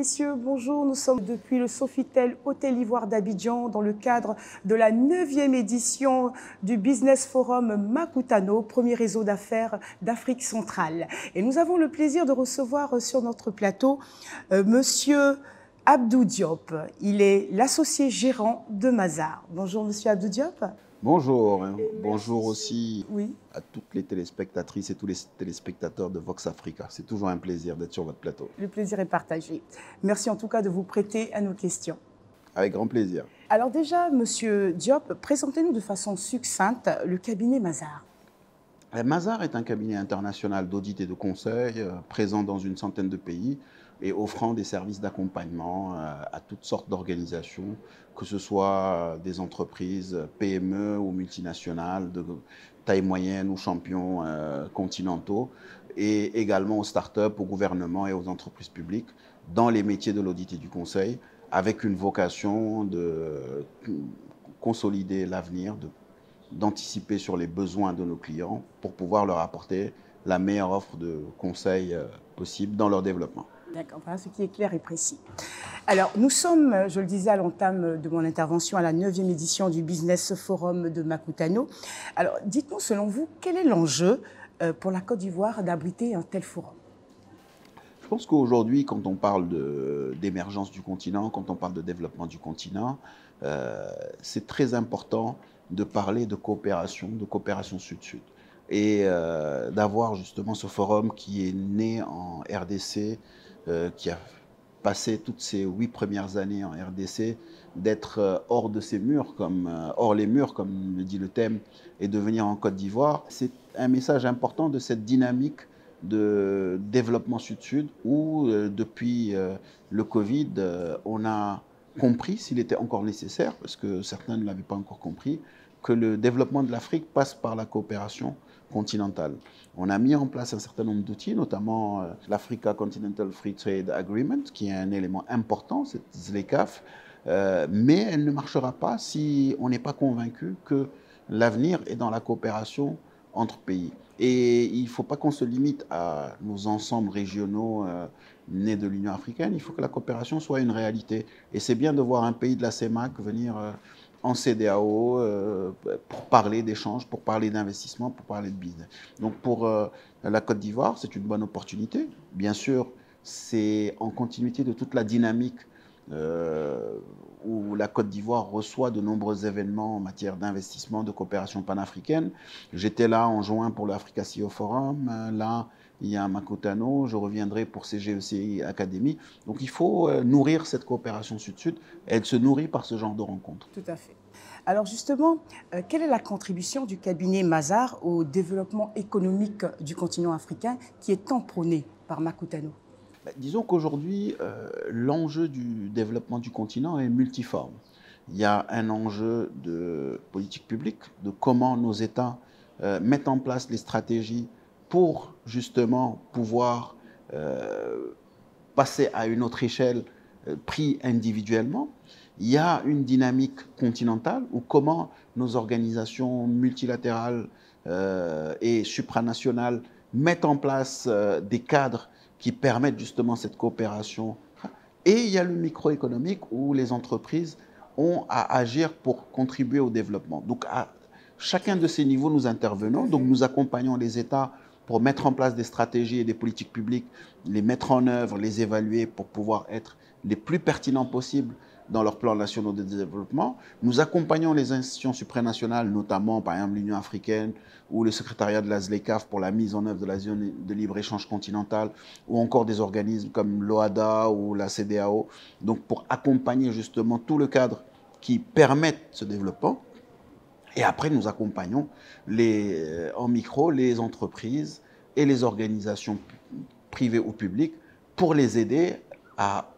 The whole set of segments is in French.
messieurs, bonjour. Nous sommes depuis le Sofitel Hôtel Ivoire d'Abidjan dans le cadre de la 9e édition du Business Forum Makutano, premier réseau d'affaires d'Afrique centrale. Et nous avons le plaisir de recevoir sur notre plateau monsieur Abdou Diop. Il est l'associé gérant de Mazars. Bonjour monsieur Abdou Diop. Bonjour, bonjour aussi Oui. à toutes les téléspectatrices et tous les téléspectateurs de Vox Africa. C'est toujours un plaisir d'être sur votre plateau. Le plaisir est partagé. Merci en tout cas de vous prêter à nos questions. Avec grand plaisir. Alors déjà, monsieur Diop, présentez-nous de façon succincte le cabinet Mazars. Mazars est un cabinet international d'audit et de conseil présent dans une centaine de pays et offrant des services d'accompagnement à toutes sortes d'organisations, que ce soit des entreprises PME ou multinationales, de taille moyenne ou champions continentaux, et également aux startups, aux gouvernements et aux entreprises publiques dans les métiers de l'audit et du conseil, avec une vocation de consolider l'avenir, d'anticiper sur les besoins de nos clients pour pouvoir leur apporter la meilleure offre de conseils possible dans leur développement. D'accord, voilà ce qui est clair et précis. Alors, nous sommes, je le disais à l'entame de mon intervention, à la 9e édition du Business Forum de Makutano. Alors, dites-nous, selon vous, quel est l'enjeu pour la Côte d'Ivoire d'abriter un tel forum? Je pense qu'aujourd'hui, quand on parle d'émergence du continent, quand on parle de développement du continent, c'est très important de parler de coopération sud-sud. Et d'avoir justement ce forum qui est né en RDC, qui a passé toutes ses 8 premières années en RDC, d'être hors de ses murs, hors les murs, comme le dit le thème, et de venir en Côte d'Ivoire. C'est un message important de cette dynamique de développement sud-sud où, depuis le Covid, on a compris, s'il était encore nécessaire, parce que certains ne l'avaient pas encore compris, que le développement de l'Afrique passe par la coopération continentale. On a mis en place un certain nombre d'outils, notamment l'Africa Continental Free Trade Agreement, qui est un élément important, cette ZLECAf, mais elle ne marchera pas si on n'est pas convaincu que l'avenir est dans la coopération entre pays. Et il ne faut pas qu'on se limite à nos ensembles régionaux nés de l'Union africaine, il faut que la coopération soit une réalité. Et c'est bien de voir un pays de la CEMAC venir en CEDEAO pour parler d'échanges, pour parler d'investissement, pour parler de business. Donc pour la Côte d'Ivoire, c'est une bonne opportunité. Bien sûr, c'est en continuité de toute la dynamique où la Côte d'Ivoire reçoit de nombreux événements en matière d'investissement, de coopération panafricaine. J'étais là en juin pour l'Africa CEO Forum, là il y a un Makutano, je reviendrai pour CGECI Academy. Donc il faut nourrir cette coopération sud-sud, elle se nourrit par ce genre de rencontres. Tout à fait. Alors justement, quelle est la contribution du cabinet Mazars au développement économique du continent africain qui est tant prôné par Makutano? Disons qu'aujourd'hui, l'enjeu du développement du continent est multiforme. Il y a un enjeu de politique publique, de comment nos États mettent en place les stratégies pour justement pouvoir passer à une autre échelle pris individuellement. Il y a une dynamique continentale où comment nos organisations multilatérales et supranationales mettent en place des cadres qui permettent justement cette coopération. Et il y a le microéconomique où les entreprises ont à agir pour contribuer au développement. Donc à chacun de ces niveaux, nous intervenons. Donc nous accompagnons les États pour mettre en place des stratégies et des politiques publiques, les mettre en œuvre, les évaluer pour pouvoir être les plus pertinents possibles dans leurs plans nationaux de développement. Nous accompagnons les institutions supranationales, notamment par exemple l'Union africaine ou le secrétariat de la ZLECAf pour la mise en œuvre de la zone de libre-échange continentale, ou encore des organismes comme l'OADA ou la CEDEAO, donc pour accompagner justement tout le cadre qui permette ce développement. Et après, nous accompagnons en micro les entreprises et les organisations privées ou publiques pour les aider à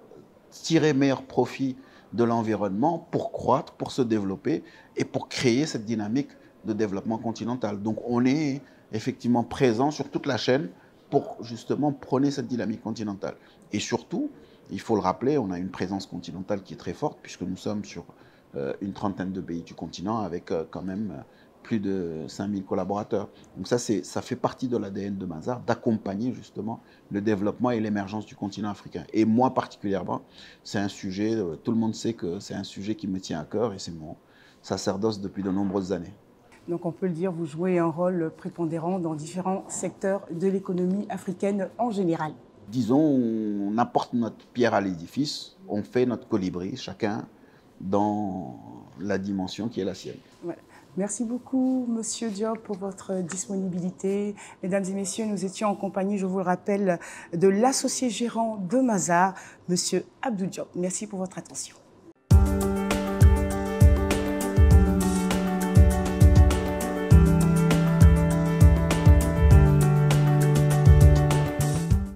tirer meilleur profit de l'environnement pour croître, pour se développer et pour créer cette dynamique de développement continental. Donc on est effectivement présent sur toute la chaîne pour justement prôner cette dynamique continentale. Et surtout, il faut le rappeler, on a une présence continentale qui est très forte puisque nous sommes sur une trentaine de pays du continent avec quand même plus de 5000 collaborateurs. Donc ça fait partie de l'ADN de Mazars, d'accompagner justement le développement et l'émergence du continent africain. Et moi particulièrement, c'est un sujet, tout le monde sait que c'est un sujet qui me tient à cœur et c'est mon sacerdoce depuis de nombreuses années. Donc on peut le dire, vous jouez un rôle prépondérant dans différents secteurs de l'économie africaine en général. Disons, on apporte notre pierre à l'édifice, on fait notre colibri, chacun dans la dimension qui est la sienne. Voilà. Merci beaucoup, Monsieur Diop, pour votre disponibilité. Mesdames et messieurs, nous étions en compagnie, je vous le rappelle, de l'associé gérant de Mazars, Monsieur Abdou Diop. Merci pour votre attention.